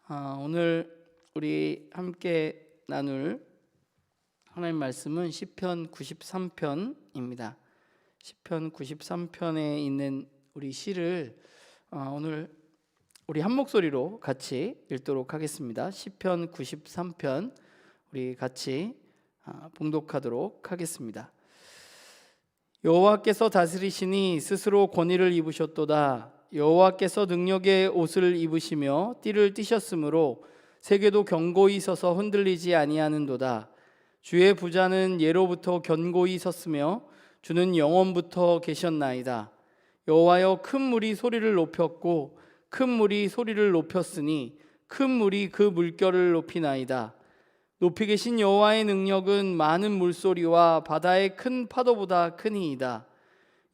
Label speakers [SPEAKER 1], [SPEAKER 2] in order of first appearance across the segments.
[SPEAKER 1] 오늘 우리 함께 나눌 하나님 말씀은 시편 93편입니다. 시편 93편에 있는 우리 시를 오늘 우리 한 목소리로 같이 읽도록 하겠습니다. 시편 93편 우리 같이 봉독하도록 하겠습니다. 여호와께서 다스리시니 스스로 권위를 입으셨도다. 여호와께서 능력의 옷을 입으시며 띠를 띠셨으므로 세계도 견고히 서서 흔들리지 아니하는도다. 주의 부자는 예로부터 견고히 섰으며 주는 영원부터 계셨나이다. 여호와여, 큰 물이 소리를 높였고 큰 물이 소리를 높였으니 큰 물이 그 물결을 높이나이다. 높이 계신 여호와의 능력은 많은 물소리와 바다의 큰 파도보다 크니이다.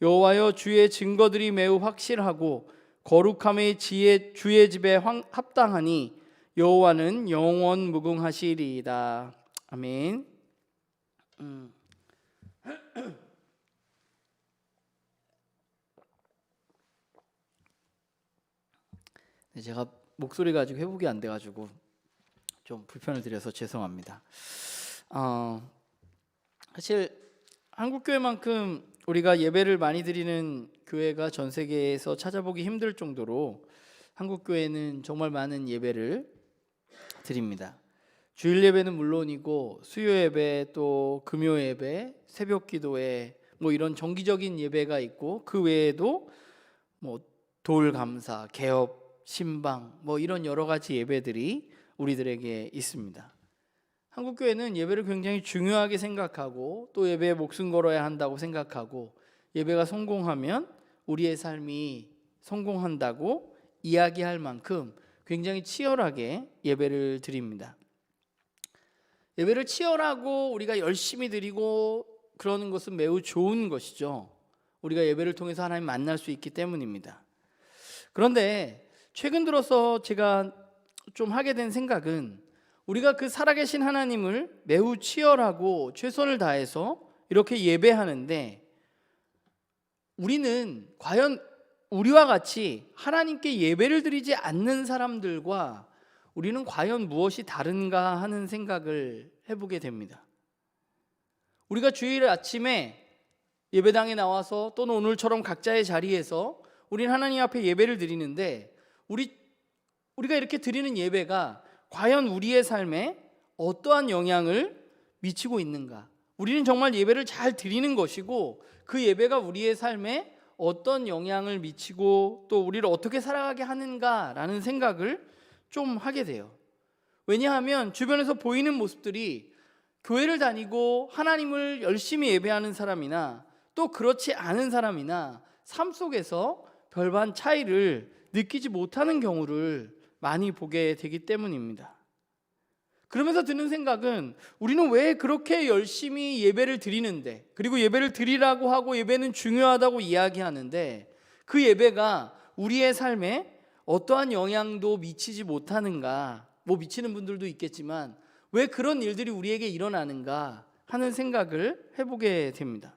[SPEAKER 1] 여호와여, 주의 증거들이 매우 확실하고 거룩함의 지혜 주의 집에 합당하니 여호와는 영원 무궁하시리이다. 아멘. 제가 목소리가 아직 회복이 안 돼가지고 좀 불편을 드려서 죄송합니다. 사실 한국교회만큼 우리가 예배를 많이 드리는 교회가 전 세계에서 찾아보기 힘들 정도로 한국교회는 정말 많은 예배를 드립니다. 주일 예배는 물론이고 수요 예배, 또 금요 예배, 새벽 기도회, 이런 정기적인 예배가 있고 그 외에도 돌 감사, 개업, 신방 이런 여러 가지 예배들이 우리들에게 있습니다. 한국교회는 예배를 굉장히 중요하게 생각하고 또 예배에 목숨 걸어야 한다고 생각하고 예배가 성공하면 우리의 삶이 성공한다고 이야기할 만큼 굉장히 치열하게 예배를 드립니다. 예배를 치열하고 우리가 열심히 드리고 그러는 것은 매우 좋은 것이죠. 우리가 예배를 통해서 하나님 만날 수 있기 때문입니다. 그런데 최근 들어서 제가 좀 하게 된 생각은 우리가 그 살아계신 하나님을 매우 치열하고 최선을 다해서 이렇게 예배하는데 우리는 과연 우리와 같이 하나님께 예배를 드리지 않는 사람들과 우리는 과연 무엇이 다른가 하는 생각을 해보게 됩니다. 우리가 주일 아침에 예배당에 나와서 또는 오늘처럼 각자의 자리에서 우리는 하나님 앞에 예배를 드리는데 우리가 이렇게 드리는 예배가 과연 우리의 삶에 어떠한 영향을 미치고 있는가? 우리는 정말 예배를 잘 드리는 것이고 그 예배가 우리의 삶에 어떤 영향을 미치고 또 우리를 어떻게 살아가게 하는가라는 생각을 좀 하게 돼요. 왜냐하면 주변에서 보이는 모습들이 교회를 다니고 하나님을 열심히 예배하는 사람이나 또 그렇지 않은 사람이나 삶 속에서 별반 차이를 느끼지 못하는 경우를 많이 보게 되기 때문입니다. 그러면서 드는 생각은 우리는 왜 그렇게 열심히 예배를 드리는데, 그리고 예배를 드리라고 하고 예배는 중요하다고 이야기하는데 그 예배가 우리의 삶에 어떠한 영향도 미치지 못하는가? 미치는 분들도 있겠지만 왜 그런 일들이 우리에게 일어나는가 하는 생각을 해보게 됩니다.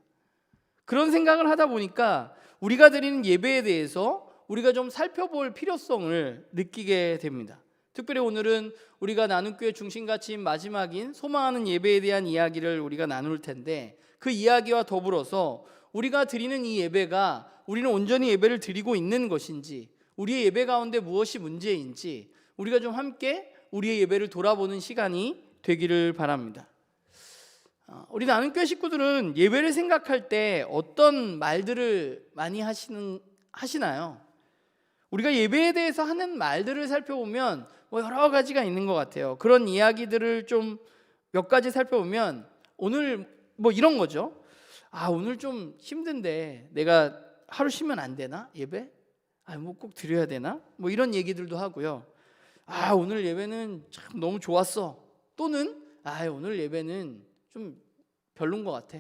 [SPEAKER 1] 그런 생각을 하다 보니까 우리가 드리는 예배에 대해서 우리가 좀 살펴볼 필요성을 느끼게 됩니다. 특별히 오늘은 우리가 나눔교회 중심가치인 마지막인 소망하는 예배에 대한 이야기를 우리가 나눌 텐데 그 이야기와 더불어서 우리가 드리는 이 예배가 우리는 온전히 예배를 드리고 있는 것인지, 우리의 예배 가운데 무엇이 문제인지 우리가 좀 함께 우리의 예배를 돌아보는 시간이 되기를 바랍니다. 우리 나눔교회 식구들은 예배를 생각할 때 어떤 말들을 많이 하시나요? 우리가 예배에 대해서 하는 말들을 살펴보면 여러 가지가 있는 것 같아요. 그런 이야기들을 좀 몇 가지 살펴보면 오늘 이런 거죠. 오늘 좀 힘든데 내가 하루 쉬면 안 되나? 예배? 꼭 드려야 되나? 이런 얘기들도 하고요. 오늘 예배는 참 너무 좋았어. 또는 오늘 예배는 좀 별론 것 같아.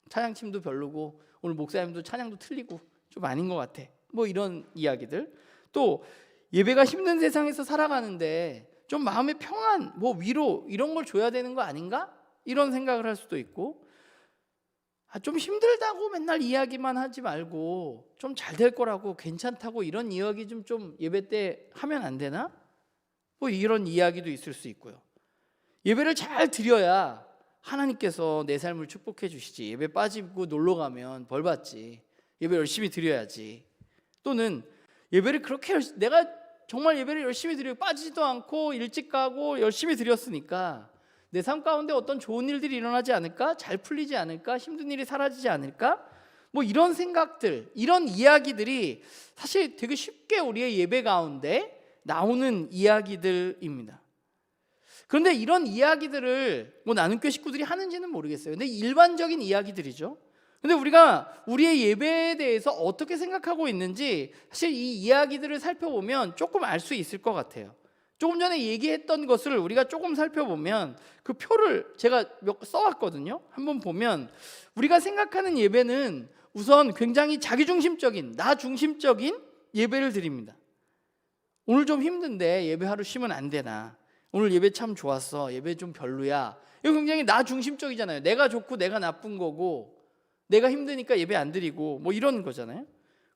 [SPEAKER 1] 찬양팀도 별로고 오늘 목사님도 찬양도 틀리고 좀 아닌 것 같아. 이런 이야기들. 또 예배가 힘든 세상에서 살아가는데 좀 마음의 평안, 위로 이런 걸 줘야 되는 거 아닌가? 이런 생각을 할 수도 있고, 좀 힘들다고 맨날 이야기만 하지 말고 좀 잘 될 거라고 괜찮다고 이런 이야기 좀 예배 때 하면 안 되나? 뭐 이런 이야기도 있을 수 있고요. 예배를 잘 드려야 하나님께서 내 삶을 축복해 주시지. 예배 빠지고 놀러 가면 벌 받지. 예배 열심히 드려야지. 또는 예배를 그렇게 내가 정말 예배를 열심히 드리고 빠지지도 않고 일찍 가고 열심히 드렸으니까 내 삶 가운데 어떤 좋은 일들이 일어나지 않을까? 잘 풀리지 않을까? 힘든 일이 사라지지 않을까? 뭐 이런 생각들, 이런 이야기들이 사실 되게 쉽게 우리의 예배 가운데 나오는 이야기들입니다. 그런데 이런 이야기들을 뭐 나눔교회 식구들이 하는지는 모르겠어요. 근데 일반적인 이야기들이죠. 근데 우리가 우리의 예배에 대해서 어떻게 생각하고 있는지 사실 이 이야기들을 살펴보면 조금 알 수 있을 것 같아요. 조금 전에 얘기했던 것을 우리가 조금 살펴보면 그 표를 제가 써왔거든요. 한번 보면 우리가 생각하는 예배는 우선 굉장히 자기중심적인, 나 중심적인 예배를 드립니다. 오늘 좀 힘든데 예배 하루 쉬면 안 되나? 오늘 예배 참 좋았어. 예배 좀 별로야. 이거 굉장히 나 중심적이잖아요. 내가 좋고 내가 나쁜 거고 내가 힘드니까 예배 안 드리고 뭐 이런 거잖아요.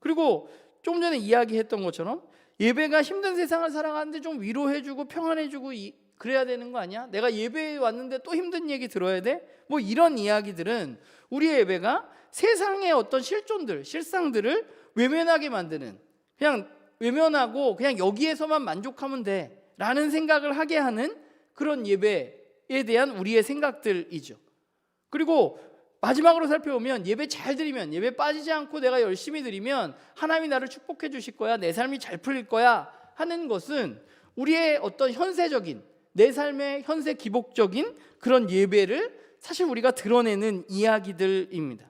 [SPEAKER 1] 그리고 조금 전에 이야기했던 것처럼 예배가 힘든 세상을 살아가는데 좀 위로해주고 평안해주고 그래야 되는 거 아니야? 내가 예배에 왔는데 또 힘든 얘기 들어야 돼? 뭐 이런 이야기들은 우리의 예배가 세상의 어떤 실존들, 실상들을 외면하게 만드는, 그냥 외면하고 그냥 여기에서만 만족하면 돼 라는 생각을 하게 하는 그런 예배에 대한 우리의 생각들이죠. 그리고 마지막으로 살펴보면 예배 잘 드리면, 예배 빠지지 않고 내가 열심히 드리면 하나님이 나를 축복해 주실 거야, 내 삶이 잘 풀릴 거야 하는 것은 우리의 어떤 현세적인, 내 삶의 현세 기복적인 그런 예배를 사실 우리가 드러내는 이야기들입니다.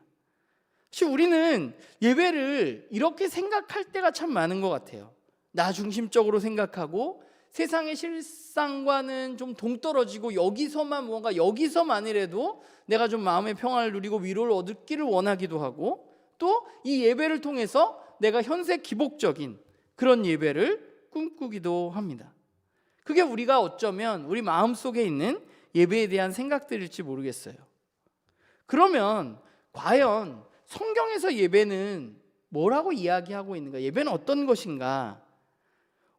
[SPEAKER 1] 사실 우리는 예배를 이렇게 생각할 때가 참 많은 것 같아요. 나 중심적으로 생각하고 세상의 실상과는 좀 동떨어지고 여기서만 뭔가 여기서만이라도 내가 좀 마음의 평안을 누리고 위로를 얻기를 원하기도 하고 또 이 예배를 통해서 내가 현세 기복적인 그런 예배를 꿈꾸기도 합니다. 그게 우리가 어쩌면 우리 마음속에 있는 예배에 대한 생각들일지 모르겠어요. 그러면 과연 성경에서 예배는 뭐라고 이야기하고 있는가? 예배는 어떤 것인가?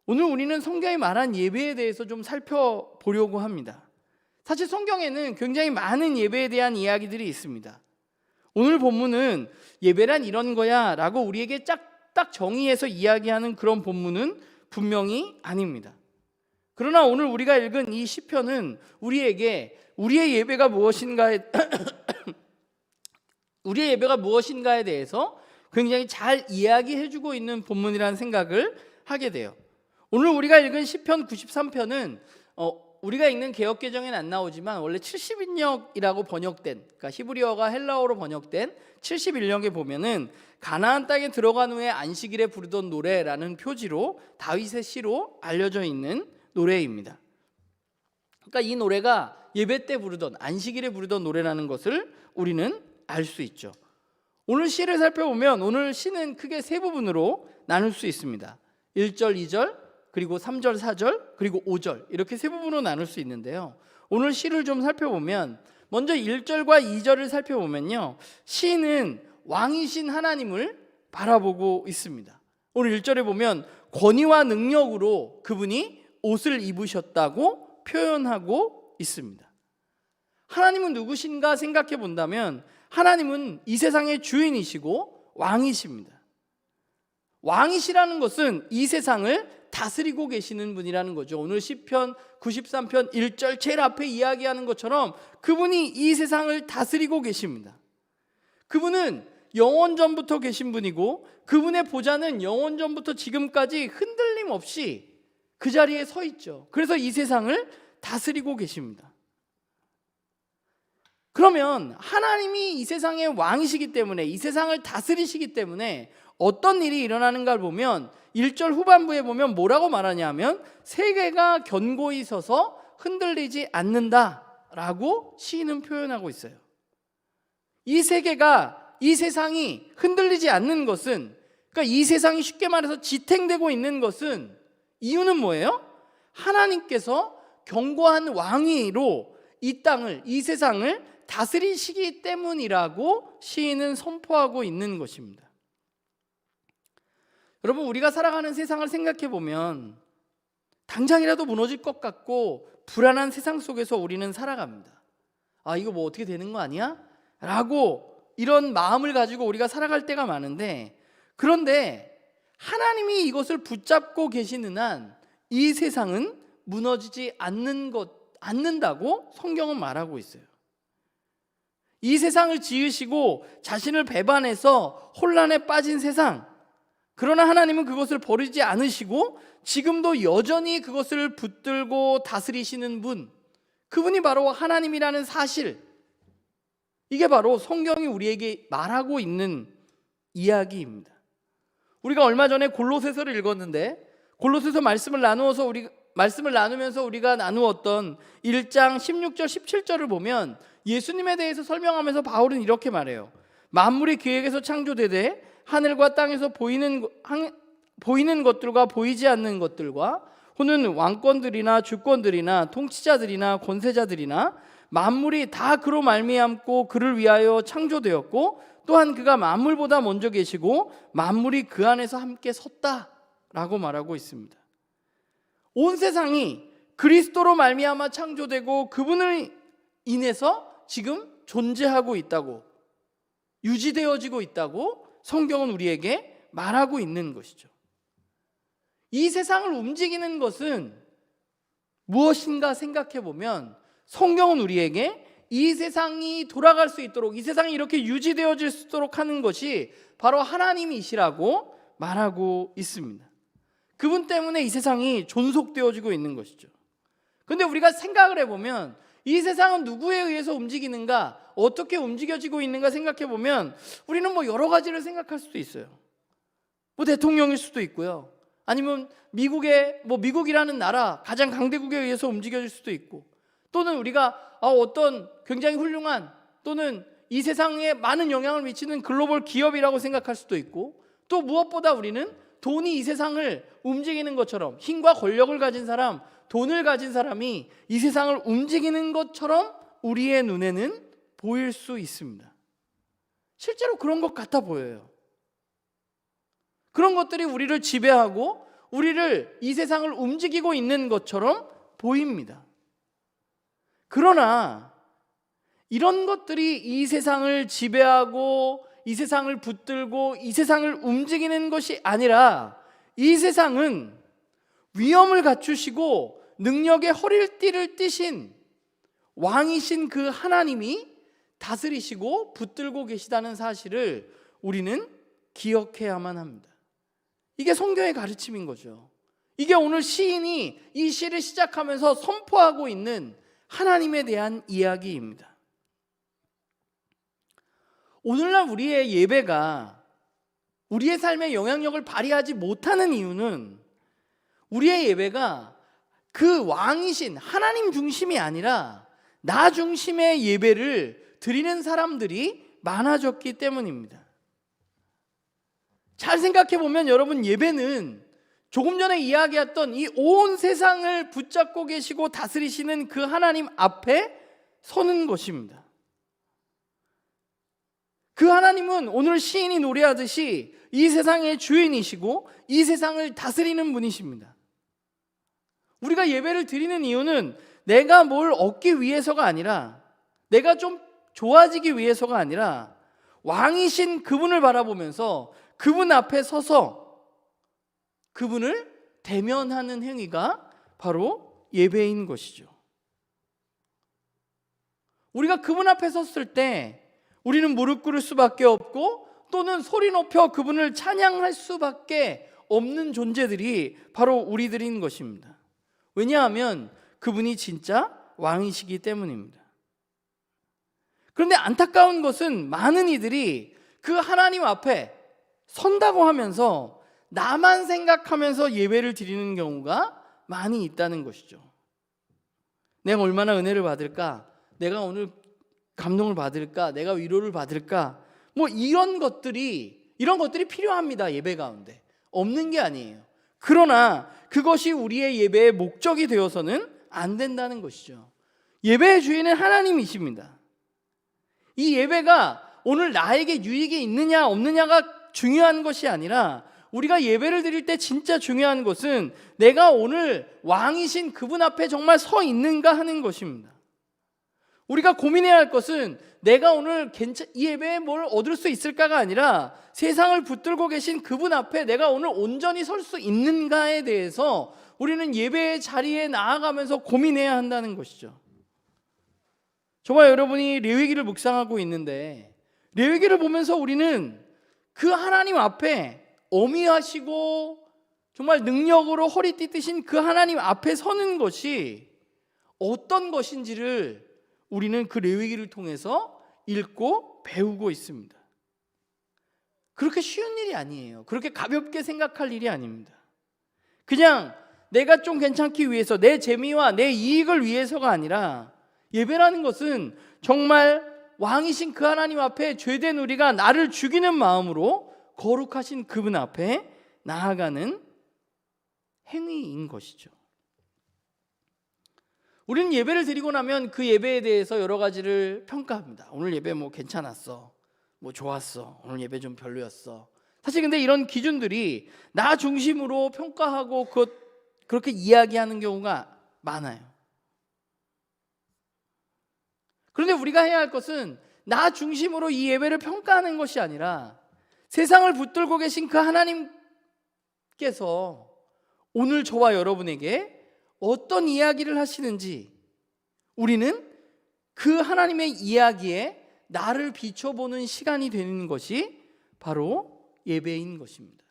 [SPEAKER 1] 오늘 우리는 성경이 말한 예배에 대해서 좀 살펴보려고 합니다. 사실 성경에는 굉장히 많은 예배에 대한 이야기들이 있습니다. 오늘 본문은 예배란 이런 거야 라고 우리에게 딱 정의해서 이야기하는 그런 본문은 분명히 아닙니다. 그러나 오늘 우리가 읽은 이 시편은 우리에게 우리의 예배가 무엇인가에 우리의 예배가 무엇인가에 대해서 굉장히 잘 이야기해주고 있는 본문이라는 생각을 하게 돼요. 오늘 우리가 읽은 시편 93편은 우리가 읽는 개역개정에는 안 나오지만 원래 70인역이라고 번역된, 그러니까 히브리어가 헬라어로 번역된 71역에 보면은 가나안 땅에 들어간 후에 안식일에 부르던 노래라는 표지로 다윗의 시로 알려져 있는 노래입니다. 그러니까 이 노래가 예배 때 부르던, 안식일에 부르던 노래라는 것을 우리는 알 수 있죠. 오늘 시를 살펴보면 오늘 시는 크게 세 부분으로 나눌 수 있습니다. 1절, 2절, 그리고 3절, 4절, 그리고 5절 이렇게 세 부분으로 나눌 수 있는데요. 오늘 시를 좀 살펴보면 먼저 1절과 2절을 살펴보면요, 시인은 왕이신 하나님을 바라보고 있습니다. 오늘 1절에 보면 권위와 능력으로 그분이 옷을 입으셨다고 표현하고 있습니다. 하나님은 누구신가 생각해 본다면 하나님은 이 세상의 주인이시고 왕이십니다. 왕이시라는 것은 이 세상을 다스리고 계시는 분이라는 거죠. 오늘 시편 93편 1절 제일 앞에 이야기하는 것처럼 그분이 이 세상을 다스리고 계십니다. 그분은 영원전부터 계신 분이고 그분의 보좌는 영원전부터 지금까지 흔들림 없이 그 자리에 서 있죠. 그래서 이 세상을 다스리고 계십니다. 그러면 하나님이 이 세상의 왕이시기 때문에, 이 세상을 다스리시기 때문에 어떤 일이 일어나는가를 보면 1절 후반부에 보면 뭐라고 말하냐면 세계가 견고히 서서 흔들리지 않는다라고 시인은 표현하고 있어요. 이 세계가, 이 세상이 흔들리지 않는 것은, 그러니까 이 세상이 쉽게 말해서 지탱되고 있는 것은 이유는 뭐예요? 하나님께서 견고한 왕위로 이 땅을, 이 세상을 다스리시기 때문이라고 시인은 선포하고 있는 것입니다. 여러분, 우리가 살아가는 세상을 생각해 보면 당장이라도 무너질 것 같고 불안한 세상 속에서 우리는 살아갑니다. 이거 뭐 어떻게 되는 거 아니야? 라고 이런 마음을 가지고 우리가 살아갈 때가 많은데, 그런데 하나님이 이것을 붙잡고 계시는 한 이 세상은 무너지지 않는다고 성경은 말하고 있어요. 이 세상을 지으시고 자신을 배반해서 혼란에 빠진 세상, 그러나 하나님은 그것을 버리지 않으시고 지금도 여전히 그것을 붙들고 다스리시는 분, 그분이 바로 하나님이라는 사실, 이게 바로 성경이 우리에게 말하고 있는 이야기입니다. 우리가 얼마 전에 골로새서를 읽었는데, 골로새서 말씀을 나누면서 우리가 나누었던 1장 16절 17절을 보면 예수님에 대해서 설명하면서 바울은 이렇게 말해요. 만물이 그에게서 창조되되 하늘과 땅에서 보이는 것들과 보이지 않는 것들과 혹은 왕권들이나 주권들이나 통치자들이나 권세자들이나 만물이 다 그로 말미암고 그를 위하여 창조되었고 또한 그가 만물보다 먼저 계시고 만물이 그 안에서 함께 섰다라고 말하고 있습니다. 온 세상이 그리스도로 말미암아 창조되고 그분을 인해서 지금 존재하고 있다고, 유지되어지고 있다고 성경은 우리에게 말하고 있는 것이죠. 이 세상을 움직이는 것은 무엇인가 생각해 보면 성경은 우리에게 이 세상이 돌아갈 수 있도록, 이 세상이 이렇게 유지되어질 수 있도록 하는 것이 바로 하나님이시라고 말하고 있습니다. 그분 때문에 이 세상이 존속되어지고 있는 것이죠. 그런데 우리가 생각을 해보면 이 세상은 누구에 의해서 움직이는가, 어떻게 움직여지고 있는가 생각해 보면 우리는 여러 가지를 생각할 수도 있어요. 대통령일 수도 있고요. 아니면 미국이라는 나라, 가장 강대국에 의해서 움직여질 수도 있고, 또는 우리가 어떤 굉장히 훌륭한 또는 이 세상에 많은 영향을 미치는 글로벌 기업이라고 생각할 수도 있고, 또 무엇보다 우리는 돈이 이 세상을 움직이는 것처럼, 힘과 권력을 가진 사람, 돈을 가진 사람이 이 세상을 움직이는 것처럼 우리의 눈에는 보일 수 있습니다. 실제로 그런 것 같아 보여요. 그런 것들이 우리를 지배하고 우리를, 이 세상을 움직이고 있는 것처럼 보입니다. 그러나 이런 것들이 이 세상을 지배하고 이 세상을 붙들고 이 세상을 움직이는 것이 아니라, 이 세상은 위엄을 갖추시고 능력의 허리띠를 띠신 왕이신 그 하나님이 다스리시고 붙들고 계시다는 사실을 우리는 기억해야만 합니다. 이게 성경의 가르침인 거죠. 이게 오늘 시인이 이 시를 시작하면서 선포하고 있는 하나님에 대한 이야기입니다. 오늘날 우리의 예배가 우리의 삶에 영향력을 발휘하지 못하는 이유는, 우리의 예배가 그 왕이신 하나님 중심이 아니라 나 중심의 예배를 드리는 사람들이 많아졌기 때문입니다. 잘 생각해 보면 여러분, 예배는 조금 전에 이야기했던 이 온 세상을 붙잡고 계시고 다스리시는 그 하나님 앞에 서는 것입니다. 그 하나님은 오늘 시인이 노래하듯이 이 세상의 주인이시고 이 세상을 다스리는 분이십니다. 우리가 예배를 드리는 이유는 내가 뭘 얻기 위해서가 아니라, 내가 좀 좋아지기 위해서가 아니라, 왕이신 그분을 바라보면서 그분 앞에 서서 그분을 대면하는 행위가 바로 예배인 것이죠. 우리가 그분 앞에 섰을 때 우리는 무릎 꿇을 수밖에 없고, 또는 소리 높여 그분을 찬양할 수밖에 없는 존재들이 바로 우리들인 것입니다. 왜냐하면 그분이 진짜 왕이시기 때문입니다. 그런데 안타까운 것은 많은 이들이 그 하나님 앞에 선다고 하면서 나만 생각하면서 예배를 드리는 경우가 많이 있다는 것이죠. 내가 얼마나 은혜를 받을까? 내가 오늘 감동을 받을까? 내가 위로를 받을까? 이런 것들이 필요합니다. 예배 가운데 없는 게 아니에요. 그러나 그것이 우리의 예배의 목적이 되어서는 안 된다는 것이죠. 예배의 주인은 하나님이십니다. 이 예배가 오늘 나에게 유익이 있느냐 없느냐가 중요한 것이 아니라, 우리가 예배를 드릴 때 진짜 중요한 것은 내가 오늘 왕이신 그분 앞에 정말 서 있는가 하는 것입니다. 우리가 고민해야 할 것은 내가 오늘 이 예배에 뭘 얻을 수 있을까가 아니라 세상을 붙들고 계신 그분 앞에 내가 오늘 온전히 설 수 있는가에 대해서 우리는 예배의 자리에 나아가면서 고민해야 한다는 것이죠. 정말 여러분이 레위기를 묵상하고 있는데 레위기를 보면서 우리는 그 하나님 앞에 어미하시고 정말 능력으로 허리띠 뜨신 그 하나님 앞에 서는 것이 어떤 것인지를 우리는 그 레위기를 통해서 읽고 배우고 있습니다. 그렇게 쉬운 일이 아니에요. 그렇게 가볍게 생각할 일이 아닙니다. 그냥 내가 좀 괜찮기 위해서 내 재미와 내 이익을 위해서가 아니라 예배라는 것은 정말 왕이신 그 하나님 앞에 죄된 우리가 나를 죽이는 마음으로 거룩하신 그분 앞에 나아가는 행위인 것이죠. 우리는 예배를 드리고 나면 그 예배에 대해서 여러 가지를 평가합니다. 오늘 예배 뭐 괜찮았어, 뭐 좋았어, 오늘 예배 좀 별로였어. 사실 근데 이런 기준들이 나 중심으로 평가하고 그렇게 이야기하는 경우가 많아요. 그런데 우리가 해야 할 것은 나 중심으로 이 예배를 평가하는 것이 아니라 세상을 붙들고 계신 그 하나님께서 오늘 저와 여러분에게 어떤 이야기를 하시는지 우리는 그 하나님의 이야기에 나를 비춰보는 시간이 되는 것이 바로 예배인 것입니다.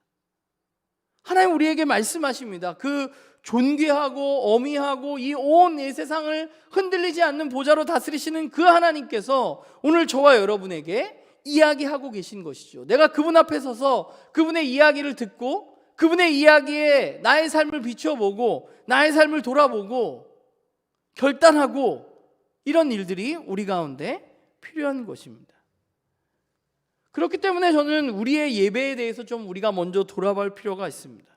[SPEAKER 1] 하나님 우리에게 말씀하십니다. 그 존귀하고 어미하고 이 온 이 세상을 흔들리지 않는 보좌로 다스리시는 그 하나님께서 오늘 저와 여러분에게 이야기하고 계신 것이죠. 내가 그분 앞에 서서 그분의 이야기를 듣고 그분의 이야기에 나의 삶을 비춰보고 나의 삶을 돌아보고 결단하고 이런 일들이 우리 가운데 필요한 것입니다. 그렇기 때문에 저는 우리의 예배에 대해서 좀 우리가 먼저 돌아볼 필요가 있습니다.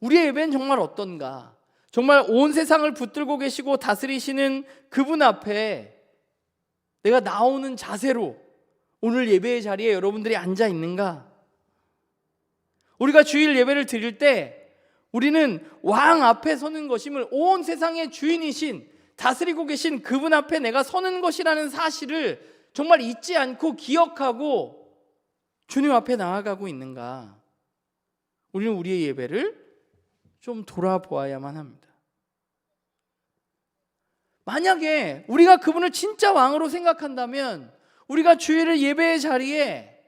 [SPEAKER 1] 우리의 예배는 정말 어떤가? 정말 온 세상을 붙들고 계시고 다스리시는 그분 앞에 내가 나오는 자세로 오늘 예배의 자리에 여러분들이 앉아 있는가? 우리가 주일 예배를 드릴 때 우리는 왕 앞에 서는 것임을, 온 세상의 주인이신 다스리고 계신 그분 앞에 내가 서는 것이라는 사실을 정말 잊지 않고 기억하고 주님 앞에 나아가고 있는가? 우리는 우리의 예배를 좀 돌아보아야만 합니다. 만약에 우리가 그분을 진짜 왕으로 생각한다면 우리가 주일을 예배의 자리에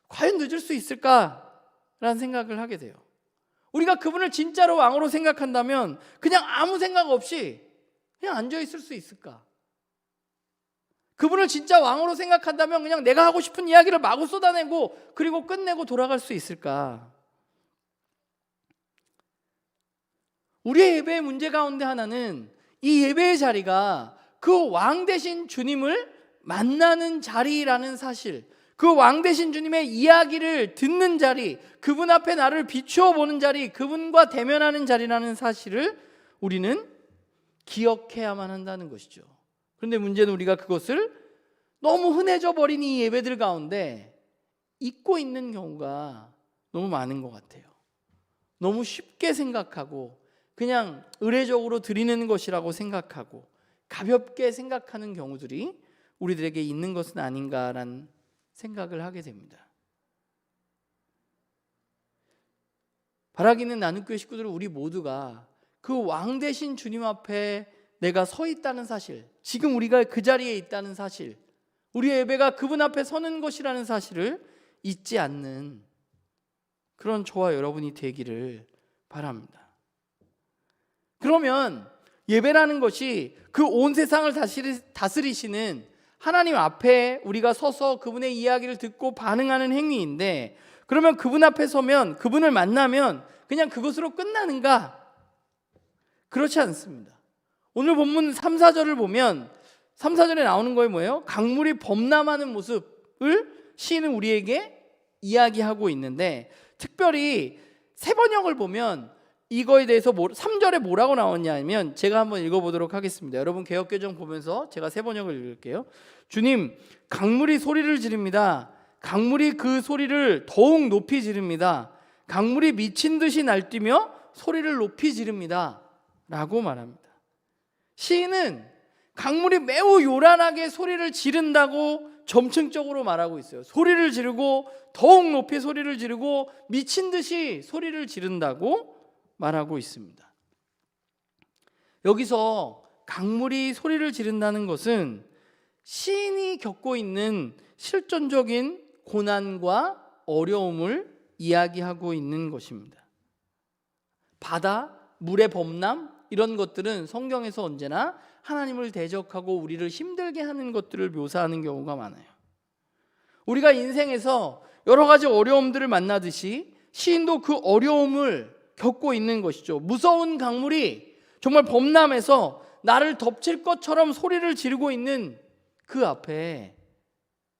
[SPEAKER 1] 과연 늦을 수 있을까라는 생각을 하게 돼요. 우리가 그분을 진짜로 왕으로 생각한다면 그냥 아무 생각 없이 그냥 앉아 있을 수 있을까? 그분을 진짜 왕으로 생각한다면 그냥 내가 하고 싶은 이야기를 마구 쏟아내고 그리고 끝내고 돌아갈 수 있을까? 우리의 예배의 문제 가운데 하나는 이 예배의 자리가 그 왕 되신 주님을 만나는 자리라는 사실, 그 왕 되신 주님의 이야기를 듣는 자리, 그분 앞에 나를 비추어 보는 자리, 그분과 대면하는 자리라는 사실을 우리는 기억해야만 한다는 것이죠. 그런데 문제는 우리가 그것을 너무 흔해져 버린 이 예배들 가운데 잊고 있는 경우가 너무 많은 것 같아요. 너무 쉽게 생각하고 그냥 의례적으로 드리는 것이라고 생각하고 가볍게 생각하는 경우들이 우리들에게 있는 것은 아닌가라는 생각을 하게 됩니다. 바라기는 나눔교회 식구들 우리 모두가 그 왕 되신 주님 앞에 내가 서 있다는 사실, 지금 우리가 그 자리에 있다는 사실, 우리의 예배가 그분 앞에 서는 것이라는 사실을 잊지 않는 그런 저와 여러분이 되기를 바랍니다. 그러면 예배라는 것이 그 온 세상을 다스리시는 하나님 앞에 우리가 서서 그분의 이야기를 듣고 반응하는 행위인데, 그러면 그분 앞에 서면, 그분을 만나면 그냥 그것으로 끝나는가? 그렇지 않습니다. 오늘 본문 3, 4절을 보면 3, 4절에 나오는 거에 뭐예요? 강물이 범람하는 모습을 시인은 우리에게 이야기하고 있는데, 특별히 새 번역을 보면 이거에 대해서 3절에 뭐라고 나왔냐면, 제가 한번 읽어보도록 하겠습니다. 여러분 개역개정 보면서 제가 새 번역을 읽을게요. 주님, 강물이 소리를 지릅니다. 강물이 그 소리를 더욱 높이 지릅니다. 강물이 미친 듯이 날뛰며 소리를 높이 지릅니다 라고 말합니다. 시인은 강물이 매우 요란하게 소리를 지른다고 점층적으로 말하고 있어요. 소리를 지르고 더욱 높이 소리를 지르고 미친 듯이 소리를 지른다고 말하고 있습니다. 여기서 강물이 소리를 지른다는 것은 시인이 겪고 있는 실존적인 고난과 어려움을 이야기하고 있는 것입니다. 바다, 물의 범람 이런 것들은 성경에서 언제나 하나님을 대적하고 우리를 힘들게 하는 것들을 묘사하는 경우가 많아요. 우리가 인생에서 여러 가지 어려움들을 만나듯이 시인도 그 어려움을 겪고 있는 것이죠. 무서운 강물이 정말 범람해서 나를 덮칠 것처럼 소리를 지르고 있는 그 앞에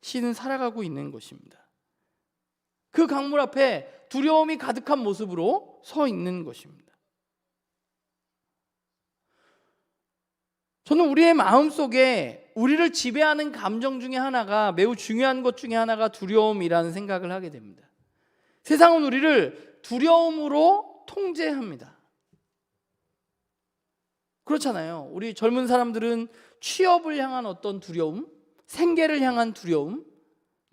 [SPEAKER 1] 시인은 살아가고 있는 것입니다. 그 강물 앞에 두려움이 가득한 모습으로 서 있는 것입니다. 저는 우리의 마음속에 우리를 지배하는 감정 중에 하나가, 매우 중요한 것 중에 하나가 두려움이라는 생각을 하게 됩니다. 세상은 우리를 두려움으로 통제합니다. 그렇잖아요. 우리 젊은 사람들은 취업을 향한 어떤 두려움, 생계를 향한 두려움,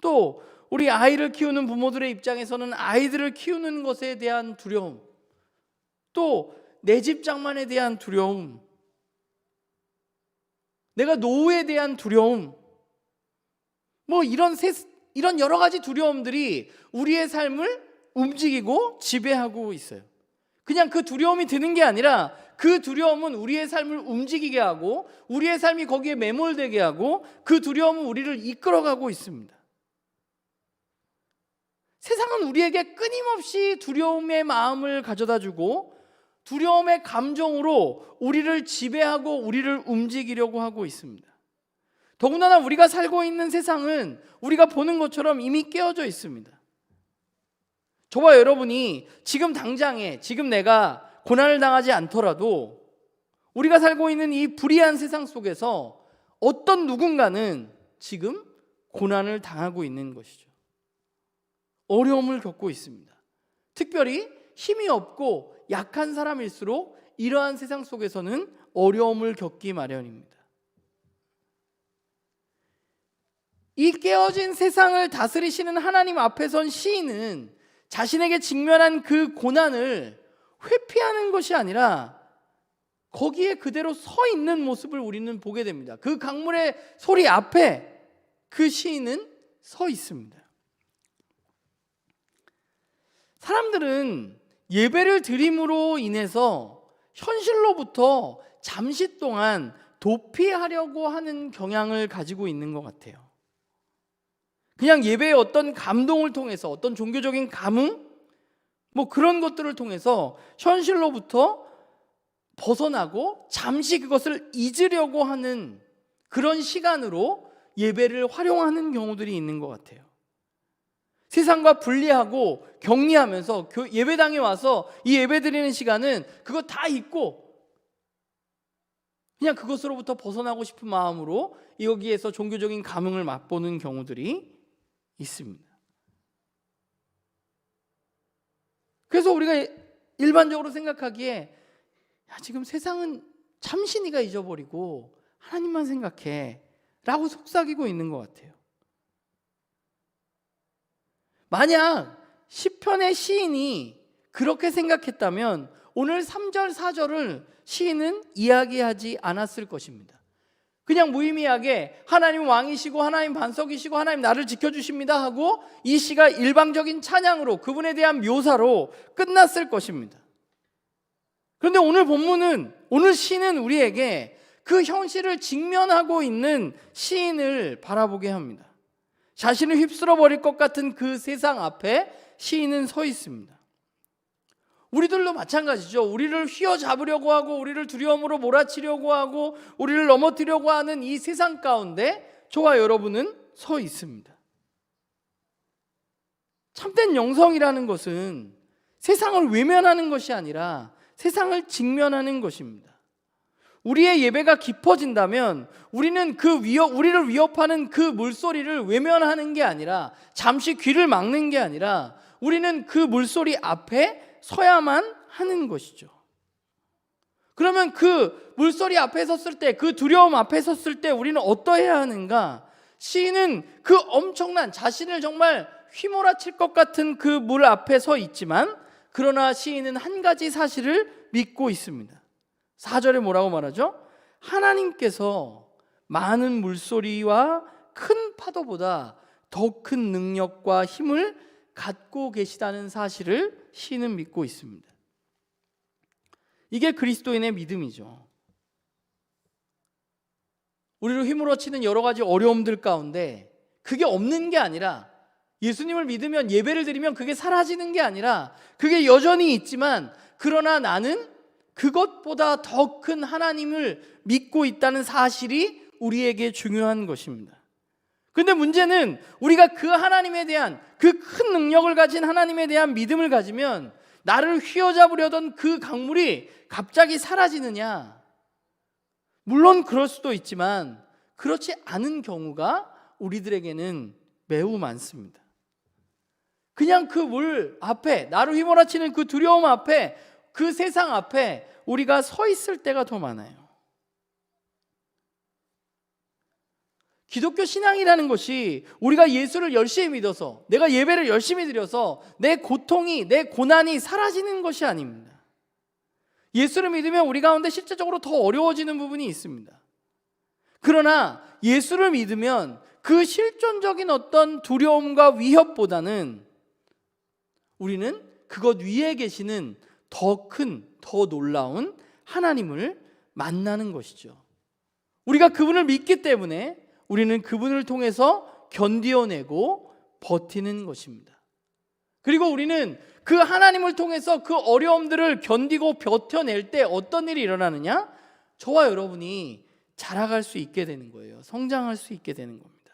[SPEAKER 1] 또 우리 아이를 키우는 부모들의 입장에서는 아이들을 키우는 것에 대한 두려움, 또 내 집 장만에 대한 두려움, 내가 노후에 대한 두려움, 뭐 이런 여러 가지 두려움들이 우리의 삶을 움직이고 지배하고 있어요. 그냥 그 두려움이 드는 게 아니라 그 두려움은 우리의 삶을 움직이게 하고 우리의 삶이 거기에 매몰되게 하고 그 두려움은 우리를 이끌어가고 있습니다. 세상은 우리에게 끊임없이 두려움의 마음을 가져다주고 두려움의 감정으로 우리를 지배하고 우리를 움직이려고 하고 있습니다. 더군다나 우리가 살고 있는 세상은 우리가 보는 것처럼 이미 깨어져 있습니다. 저와 여러분이 지금 당장에, 지금 내가 고난을 당하지 않더라도 우리가 살고 있는 이 불의한 세상 속에서 어떤 누군가는 지금 고난을 당하고 있는 것이죠. 어려움을 겪고 있습니다. 특별히 힘이 없고 약한 사람일수록 이러한 세상 속에서는 어려움을 겪기 마련입니다. 이 깨어진 세상을 다스리시는 하나님 앞에 선 시인은 자신에게 직면한 그 고난을 회피하는 것이 아니라 거기에 그대로 서 있는 모습을 우리는 보게 됩니다. 그 강물의 소리 앞에 그 시인은 서 있습니다. 사람들은 예배를 드림으로 인해서 현실로부터 잠시 동안 도피하려고 하는 경향을 가지고 있는 것 같아요. 그냥 예배의 어떤 감동을 통해서, 어떤 종교적인 감흥, 뭐 그런 것들을 통해서 현실로부터 벗어나고 잠시 그것을 잊으려고 하는 그런 시간으로 예배를 활용하는 경우들이 있는 것 같아요. 세상과 분리하고 격리하면서 예배당에 와서 이 예배 드리는 시간은 그거 다 잊고 그냥 그것으로부터 벗어나고 싶은 마음으로 여기에서 종교적인 감흥을 맛보는 경우들이 있습니다. 그래서 우리가 일반적으로 생각하기에 지금 세상은 잠시 네가 잊어버리고 하나님만 생각해 라고 속삭이고 있는 것 같아요. 만약 시편의 시인이 그렇게 생각했다면 오늘 3절 4절을 시인은 이야기하지 않았을 것입니다. 그냥 무의미하게 하나님 왕이시고 하나님 반석이시고 하나님 나를 지켜주십니다 하고 이 시가 일방적인 찬양으로 그분에 대한 묘사로 끝났을 것입니다. 그런데 오늘 본문은, 오늘 시는 우리에게 그 현실을 직면하고 있는 시인을 바라보게 합니다. 자신을 휩쓸어 버릴 것 같은 그 세상 앞에 시인은 서 있습니다. 우리들도 마찬가지죠. 우리를 휘어잡으려고 하고 우리를 두려움으로 몰아치려고 하고 우리를 넘어뜨리려고 하는 이 세상 가운데 저와 여러분은 서 있습니다. 참된 영성이라는 것은 세상을 외면하는 것이 아니라 세상을 직면하는 것입니다. 우리의 예배가 깊어진다면 우리는 우리를 위협하는 그 물소리를 외면하는 게 아니라, 잠시 귀를 막는 게 아니라 우리는 그 물소리 앞에 서야만 하는 것이죠. 그러면 그 물소리 앞에 섰을 때, 그 두려움 앞에 섰을 때 우리는 어떠해야 하는가? 시인은 그 엄청난, 자신을 정말 휘몰아칠 것 같은 그 물 앞에 서 있지만, 그러나 시인은 한 가지 사실을 믿고 있습니다. 4절에 뭐라고 말하죠? 하나님께서 많은 물소리와 큰 파도보다 더 큰 능력과 힘을 갖고 계시다는 사실을 시인은 믿고 있습니다. 이게 그리스도인의 믿음이죠. 우리를 휘몰아치는 여러 가지 어려움들 가운데 그게 없는 게 아니라, 예수님을 믿으면, 예배를 드리면 그게 사라지는 게 아니라 그게 여전히 있지만, 그러나 나는 그것보다 더 큰 하나님을 믿고 있다는 사실이 우리에게 중요한 것입니다. 그런데 문제는 우리가 그 하나님에 대한, 그 큰 능력을 가진 하나님에 대한 믿음을 가지면 나를 휘어잡으려던 그 강물이 갑자기 사라지느냐? 물론 그럴 수도 있지만 그렇지 않은 경우가 우리들에게는 매우 많습니다. 그냥 그 물 앞에, 나를 휘몰아치는 그 두려움 앞에, 그 세상 앞에 우리가 서 있을 때가 더 많아요. 기독교 신앙이라는 것이 우리가 예수를 열심히 믿어서, 내가 예배를 열심히 드려서 내 고통이, 내 고난이 사라지는 것이 아닙니다. 예수를 믿으면 우리 가운데 실제적으로 더 어려워지는 부분이 있습니다. 그러나 예수를 믿으면 그 실존적인 어떤 두려움과 위협보다는 우리는 그것 위에 계시는 더 큰, 더 놀라운 하나님을 만나는 것이죠. 우리가 그분을 믿기 때문에 우리는 그분을 통해서 견디어내고 버티는 것입니다. 그리고 우리는 그 하나님을 통해서 그 어려움들을 견디고 버텨낼 때 어떤 일이 일어나느냐? 저와 여러분이 자라갈 수 있게 되는 거예요. 성장할 수 있게 되는 겁니다.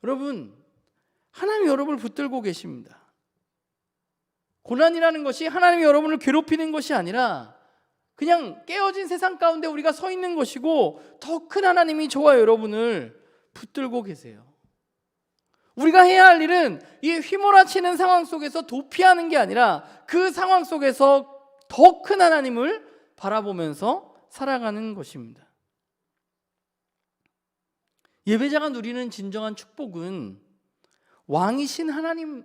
[SPEAKER 1] 여러분, 하나님이 여러분을 붙들고 계십니다. 고난이라는 것이 하나님이 여러분을 괴롭히는 것이 아니라 그냥 깨어진 세상 가운데 우리가 서 있는 것이고, 더 큰 하나님이 저와 여러분을 붙들고 계세요. 우리가 해야 할 일은 이 휘몰아치는 상황 속에서 도피하는 게 아니라 그 상황 속에서 더 큰 하나님을 바라보면서 살아가는 것입니다. 예배자가 누리는 진정한 축복은 왕이신 하나님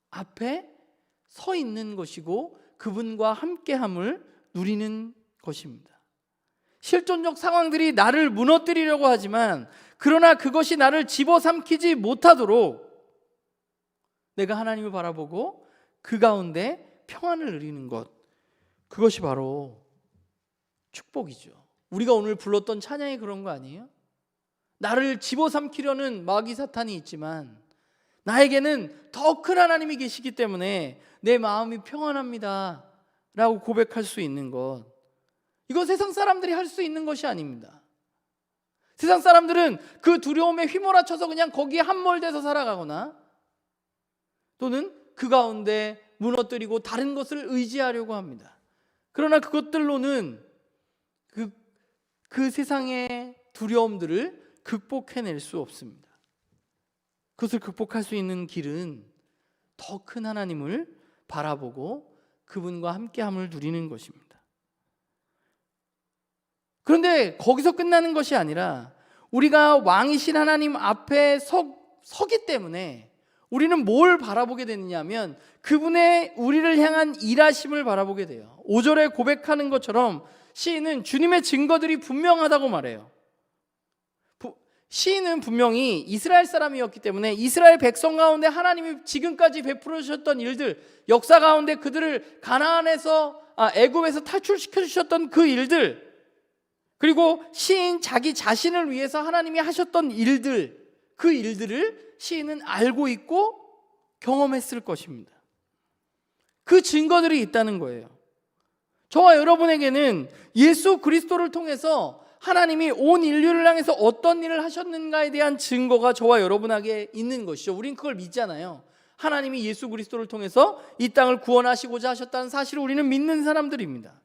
[SPEAKER 1] 앞에 서 있는 것이고 그분과 함께함을 누리는 것입니다. 실존적 상황들이 나를 무너뜨리려고 하지만, 그러나 그것이 나를 집어삼키지 못하도록 내가 하나님을 바라보고 그 가운데 평안을 누리는 것, 그것이 바로 축복이죠. 우리가 오늘 불렀던 찬양이 그런 거 아니에요? 나를 집어삼키려는 마귀 사탄이 있지만 나에게는 더 큰 하나님이 계시기 때문에 내 마음이 평안합니다 라고 고백할 수 있는 것, 이거 세상 사람들이 할 수 있는 것이 아닙니다. 세상 사람들은 그 두려움에 휘몰아쳐서 그냥 거기에 함몰돼서 살아가거나, 또는 그 가운데 무너뜨리고 다른 것을 의지하려고 합니다. 그러나 그것들로는 그 세상의 두려움들을 극복해낼 수 없습니다. 그것을 극복할 수 있는 길은 더 큰 하나님을 바라보고 그분과 함께함을 누리는 것입니다. 그런데 거기서 끝나는 것이 아니라 우리가 왕이신 하나님 앞에 서기 때문에 우리는 뭘 바라보게 되느냐면 그분의 우리를 향한 일하심을 바라보게 돼요. 5절에 고백하는 것처럼 시인은 주님의 증거들이 분명하다고 말해요. 시인은 분명히 이스라엘 사람이었기 때문에 이스라엘 백성 가운데 하나님이 지금까지 베풀어 주셨던 일들, 역사 가운데 그들을 가나안에서 애굽에서 탈출시켜 주셨던 그 일들, 그리고 시인 자기 자신을 위해서 하나님이 하셨던 일들, 그 일들을 시인은 알고 있고 경험했을 것입니다. 그 증거들이 있다는 거예요. 저와 여러분에게는 예수 그리스도를 통해서 하나님이 온 인류를 향해서 어떤 일을 하셨는가에 대한 증거가 저와 여러분에게 있는 것이죠. 우린 그걸 믿잖아요. 하나님이 예수 그리스도를 통해서 이 땅을 구원하시고자 하셨다는 사실을 우리는 믿는 사람들입니다.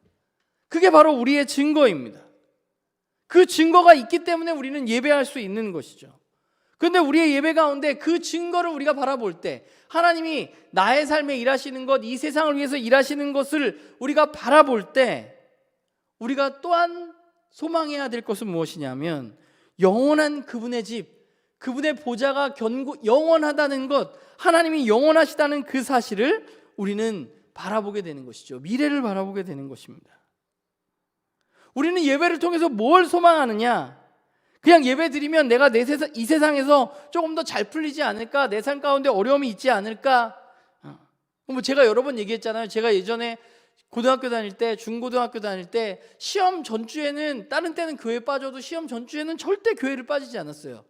[SPEAKER 1] 그게 바로 우리의 증거입니다. 그 증거가 있기 때문에 우리는 예배할 수 있는 것이죠. 그런데 우리의 예배 가운데 그 증거를 우리가 바라볼 때, 하나님이 나의 삶에 일하시는 것, 이 세상을 위해서 일하시는 것을 우리가 바라볼 때, 우리가 또한 소망해야 될 것은 무엇이냐면, 영원한 그분의 집, 그분의 보좌가 영원하다는 것, 하나님이 영원하시다는 그 사실을 우리는 바라보게 되는 것이죠. 미래를 바라보게 되는 것입니다. 우리는 예배를 통해서 뭘 소망하느냐? 그냥 예배 드리면 내가 이 세상에서 조금 더 잘 풀리지 않을까? 내 삶 가운데 어려움이 있지 않을까? 뭐 제가 여러 번 얘기했잖아요. 제가 예전에 고등학교 다닐 때, 중고등학교 다닐 때 시험 전주에는, 다른 때는 교회 빠져도 시험 전주에는 절대 교회를 빠지지 않았어요.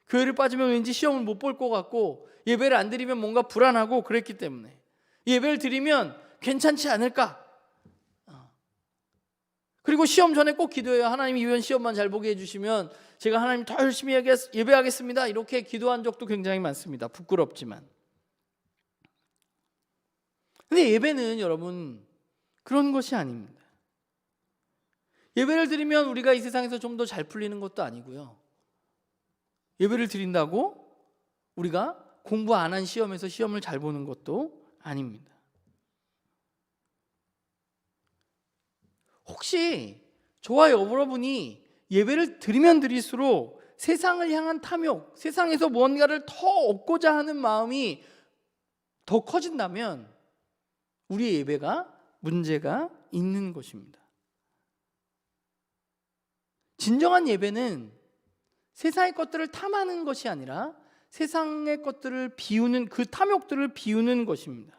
[SPEAKER 1] 교회를 빠지면 왠지 시험을 못 볼 것 같고, 예배를 안 드리면 뭔가 불안하고 그랬기 때문에, 예배를 드리면 괜찮지 않을까? 그리고 시험 전에 꼭 기도해요. 하나님 이번 시험만 잘 보게 해주시면 제가 하나님 더 열심히 예배하겠습니다. 이렇게 기도한 적도 굉장히 많습니다. 부끄럽지만. 근데 예배는 여러분 그런 것이 아닙니다. 예배를 드리면 우리가 이 세상에서 좀 더 잘 풀리는 것도 아니고요. 예배를 드린다고 우리가 공부 안 한 시험에서 시험을 잘 보는 것도 아닙니다. 혹시 저와 여러분이 예배를 드리면 드릴수록 세상을 향한 탐욕, 세상에서 무언가를 더 얻고자 하는 마음이 더 커진다면 우리의 예배가 문제가 있는 것입니다. 진정한 예배는 세상의 것들을 탐하는 것이 아니라 세상의 것들을 비우는, 그 탐욕들을 비우는 것입니다.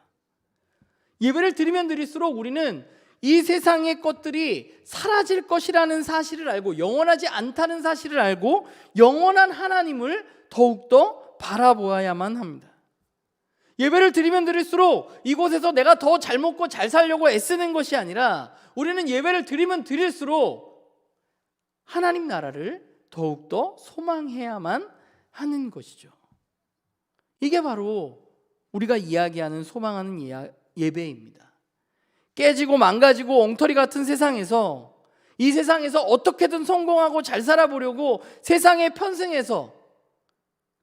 [SPEAKER 1] 예배를 드리면 드릴수록 우리는 이 세상의 것들이 사라질 것이라는 사실을 알고, 영원하지 않다는 사실을 알고 영원한 하나님을 더욱더 바라보아야만 합니다. 예배를 드리면 드릴수록 이곳에서 내가 더 잘 먹고 잘 살려고 애쓰는 것이 아니라, 우리는 예배를 드리면 드릴수록 하나님 나라를 더욱더 소망해야만 하는 것이죠. 이게 바로 우리가 이야기하는, 소망하는 예배입니다. 깨지고 망가지고 엉터리 같은 세상에서, 이 세상에서 어떻게든 성공하고 잘 살아보려고 세상에 편승해서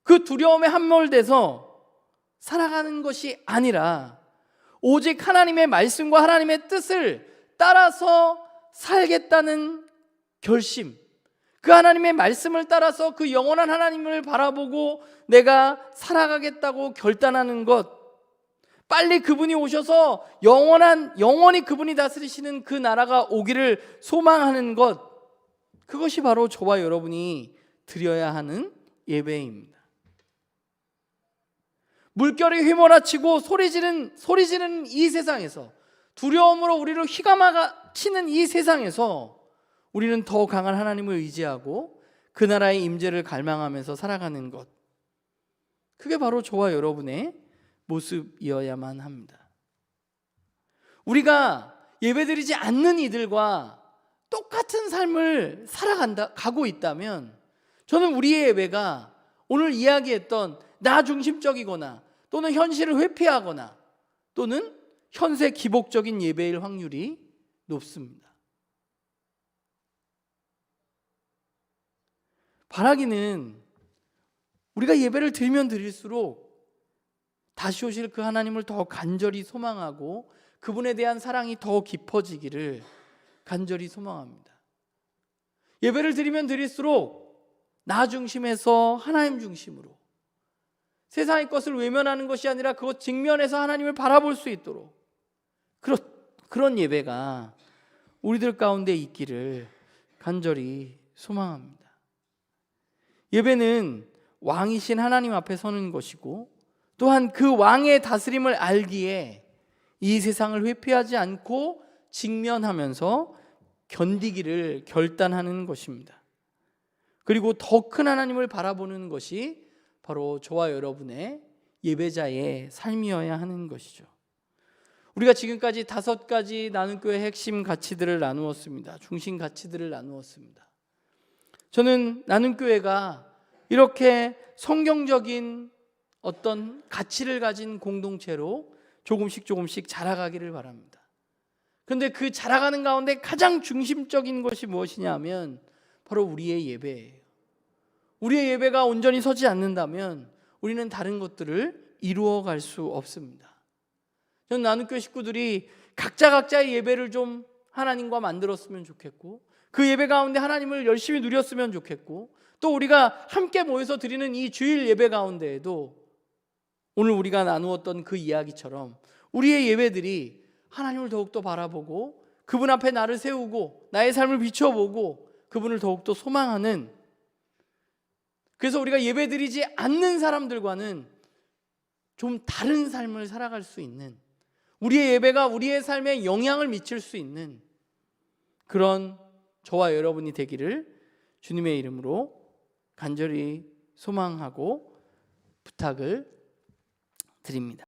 [SPEAKER 1] 그 두려움에 함몰돼서 살아가는 것이 아니라, 오직 하나님의 말씀과 하나님의 뜻을 따라서 살겠다는 결심, 그 하나님의 말씀을 따라서 그 영원한 하나님을 바라보고 내가 살아가겠다고 결단하는 것, 빨리 그분이 오셔서 영원히 그분이 다스리시는 그 나라가 오기를 소망하는 것, 그것이 바로 저와 여러분이 드려야 하는 예배입니다. 물결이 휘몰아치고 소리 지르는 이 세상에서, 두려움으로 우리를 휘감아치는 이 세상에서 우리는 더 강한 하나님을 의지하고 그 나라의 임재를 갈망하면서 살아가는 것, 그게 바로 저와 여러분의 모습이어야만 합니다. 우리가 예배드리지 않는 이들과 똑같은 삶을 가고 있다면, 저는 우리의 예배가 오늘 이야기했던 나 중심적이거나 또는 현실을 회피하거나 또는 현세 기복적인 예배일 확률이 높습니다. 바라기는 우리가 예배를 드리면 드릴수록 다시 오실 그 하나님을 더 간절히 소망하고 그분에 대한 사랑이 더 깊어지기를 간절히 소망합니다. 예배를 드리면 드릴수록 나 중심에서 하나님 중심으로, 세상의 것을 외면하는 것이 아니라 그것 직면해서 하나님을 바라볼 수 있도록, 그런 예배가 우리들 가운데 있기를 간절히 소망합니다. 예배는 왕이신 하나님 앞에 서는 것이고, 또한 그 왕의 다스림을 알기에 이 세상을 회피하지 않고 직면하면서 견디기를 결단하는 것입니다. 그리고 더 큰 하나님을 바라보는 것이 바로 저와 여러분의 예배자의 삶이어야 하는 것이죠. 우리가 지금까지 5가지 나눔교회 핵심 가치들을 나누었습니다. 중심 가치들을 나누었습니다. 저는 나눔교회가 이렇게 성경적인 어떤 가치를 가진 공동체로 조금씩 자라가기를 바랍니다. 그런데 그 자라가는 가운데 가장 중심적인 것이 무엇이냐 하면 바로 우리의 예배예요. 우리의 예배가 온전히 서지 않는다면 우리는 다른 것들을 이루어갈 수 없습니다. 저는 나눔교회 식구들이 각자의 예배를 좀 하나님과 만들었으면 좋겠고, 그 예배 가운데 하나님을 열심히 누렸으면 좋겠고, 또 우리가 함께 모여서 드리는 이 주일 예배 가운데에도 오늘 우리가 나누었던 그 이야기처럼 우리의 예배들이 하나님을 더욱더 바라보고 그분 앞에 나를 세우고 나의 삶을 비춰보고 그분을 더욱더 소망하는, 그래서 우리가 예배드리지 않는 사람들과는 좀 다른 삶을 살아갈 수 있는, 우리의 예배가 우리의 삶에 영향을 미칠 수 있는 그런 저와 여러분이 되기를 주님의 이름으로 간절히 소망하고 부탁을 드립니다.